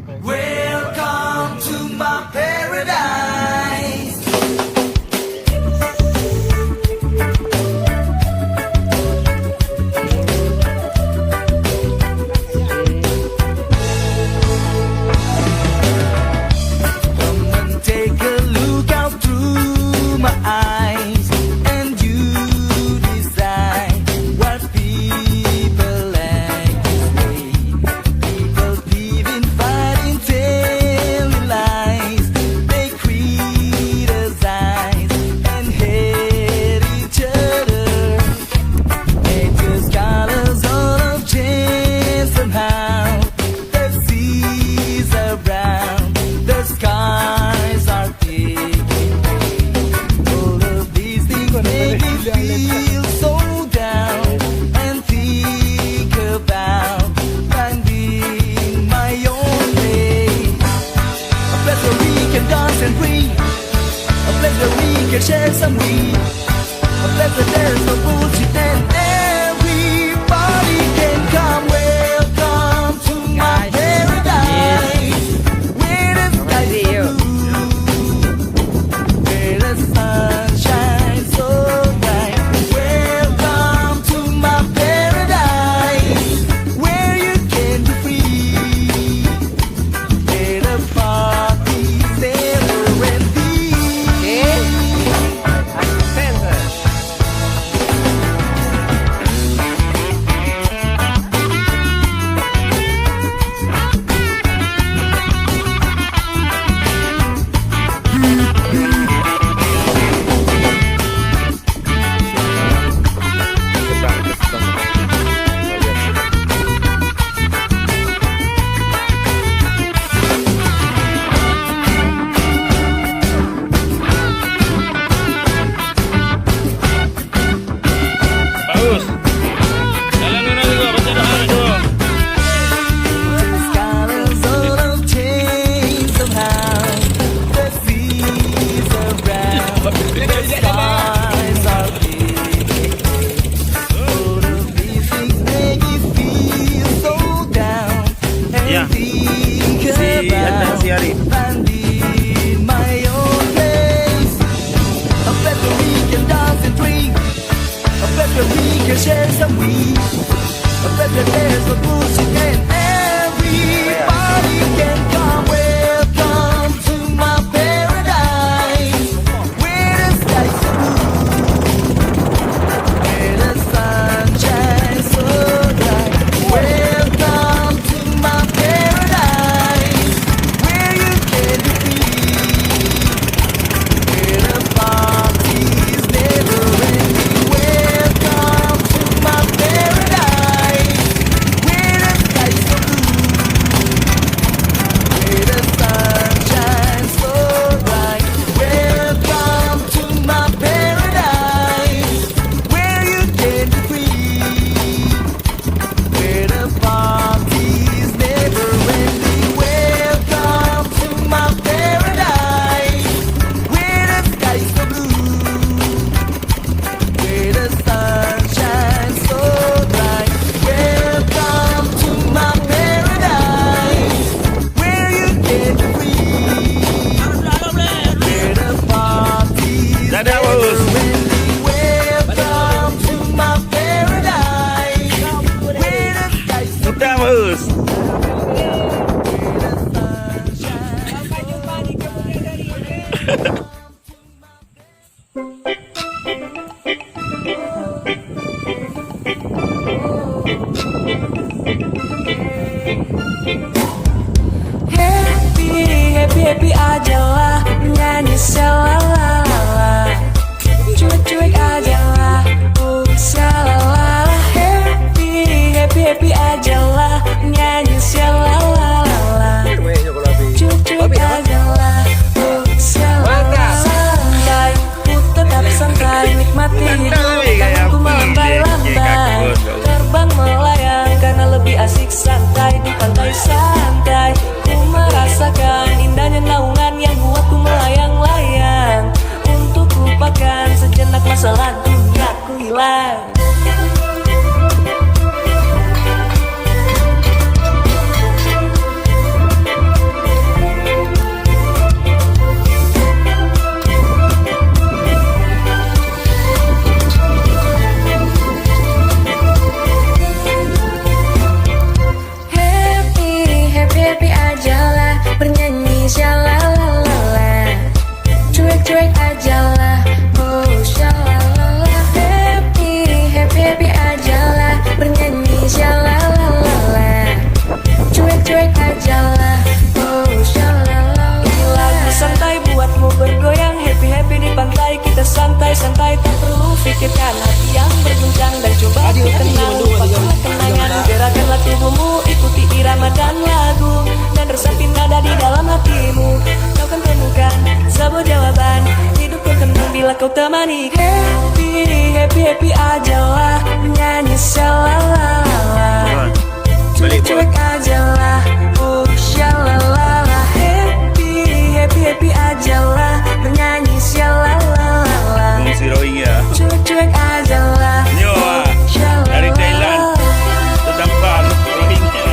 Welcome to my paradise. Come and take a look out through my eyes, and you decide what people like to say. People peeping, fighting, telling lies. They criticize and hate each other. Nature's colors all have changed somehow. The seas are brown, the skies are thick. All of these things make me feel so down and think about finding my own way. A place where we can dance and breathe, a place where we can share some weed, a place where there's no bullshit and everybody can come. Welcome to my paradise, where the skies are blue, where the sun shines so bright. Welcome to my paradise, where you can be free, where the party's never ending. Bagus. Jalan dulu juga, baca doa dulu. The colors all have changed somehow. The seas are brown, the skies are big. All of these things make you feel so down Ya. and think about si Ari. finding my own place. A place where we can dance and drink, a place where we can share some weed, a place where there's no bullshit and everybody can come. Welcome to my paradise, where the skies are blue, where the sun shines so bright. Welcome to my paradise, where you can be free, where the party's never ending. Welcome to my paradise, where the skies are blue, where the sun shines so bright. Welcome to my paradise, where you can be free, where the party's never ending. Welcome to my paradise, where the skies are blue, where the sun shines so bright. Welcome to my paradise, where you can be free, where the party's Dadah, never Bos. ending. Welcome to my paradise, where the skies are Udah, Bagus. Happy aja lah, nyanyi selalala. Cuek-cuek aja lah, salala. Happy aja lah, nyanyi selalala. Cuek-cuek aja lah, salala. Santai, ku tetap santai, nikmati hidup dan ku melambai-lambai. Terbang melayang karena lebih asik santai di pantai santai. Ku merasakan indahnya naungan yang buatku melayang-layang. Untuk lupakan sejenak masalah dunia ku hilang. cuek aja lah. Oh shalala. Lagu santai buatmu bergoyang, happy-happy di pantai. Kita santai-santai tak perlu pikirkan hati yang berguncang. Dan coba ku tenang, lupakanlah kenangan. Gerakkanlah tubuhmu, ikuti irama dan lagu. Dan resapi nada di dalam hatimu. Kau kan temukan sebuah jawaban. Hidupku tenang bila kau temani. Happy aja lah, nyanyi shalala. Cuek aja lah, oh shalala. Happy aja lah, bernyanyi shalala. Si Rohingya. Cuek aja lah, Nyoa dari Thailand. Terdampak Rohingya.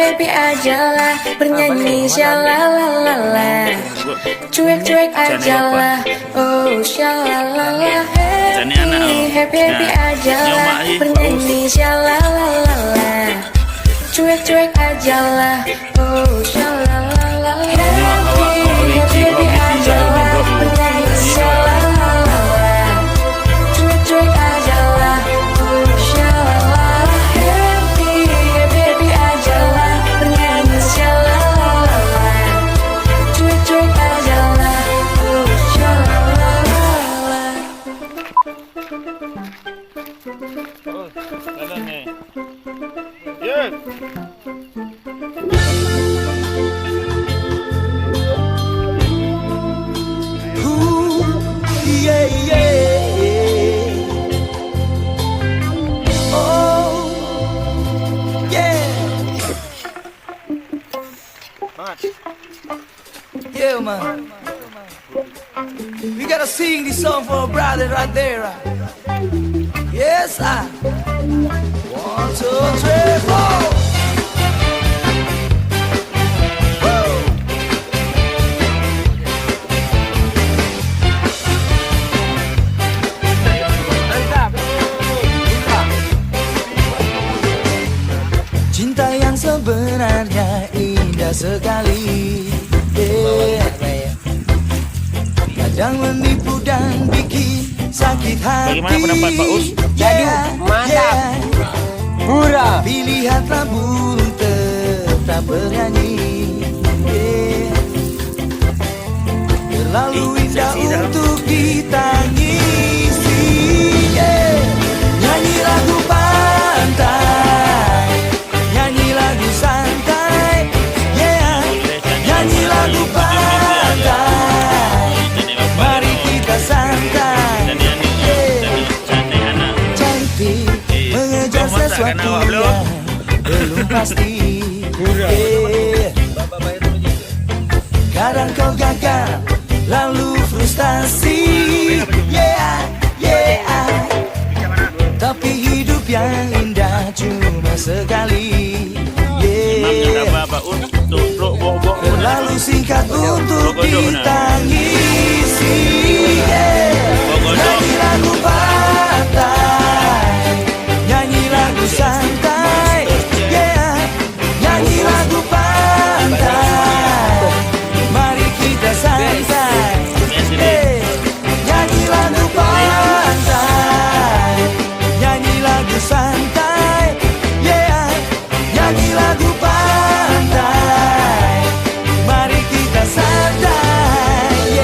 Happy aja lah, bernyanyi shalala. Cuek aja lah, oh shalala. Happy aja lah, bernyanyi shalala. Cuek aja lah, oh shalala. Happy aja lah, bernyanyi shalala. Cuek aja lah, oh shalala. Happy aja lah, bernyanyi shalala. Cuek aja lah, oh shalala. Oh, jalan nih. Yeah. Ooh, yeah, yeah. Oh, yeah. Yeah, man. We gotta sing this song for a brother right there. Yes, I. 1, 2, 3, 4. Cinta yang sebenarnya indah sekali, kadang menipu dan bikin sakit hati. Bagaimana pendapat Pak Us? Mantap. Murah. Lihatlah burung tetap bernyanyi, terlalu indah untuk ditangisi. Nyanyi lagu pantai, nyanyi lagu santai, nyanyi lagu pantai. Mari kita santai, cantik, mengejar sesuatu yang belum pasti. Kadang kau gagal, lalu frustasi. Tapi hidup yang indah cuma sekali. Terlalu singkat untuk ditangisi. Nyanyi lagu pantai, nyanyi lagu santai, nyanyi lagu pantai. Mari kita santai, nyanyi lagu pantai, nyanyi lagu santai, nyanyi lagu pantai. Mari kita santai,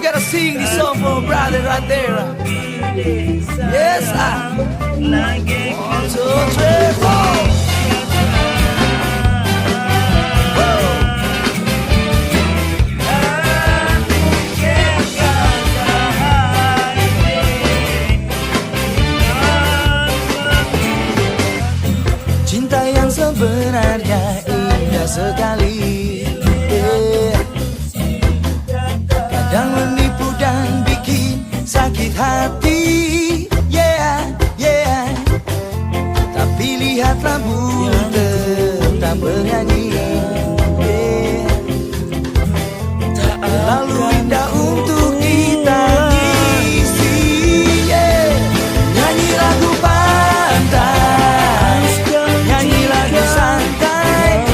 gotta sing this song for a brother right there. Yes, I. 1, 2, 3, 4. Cinta yang sebenarnya indah sekali, kadang menipu dan bikin sakit hati, tapi lihatlah burung tetap bernyanyi, terlalu indah untuk kita ngisi, nyanyi lagu pantai, nyanyi lagu santai,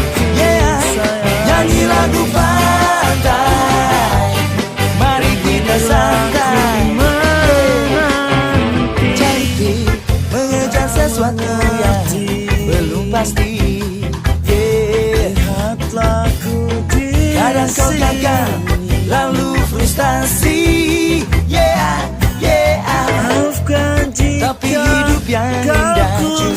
nyanyi lagu pantai, mari kita santai, jadi mengejar sesuatu yang belum pasti, kadang kau gagal lalu frustasi, tapi hidup yang indah cuma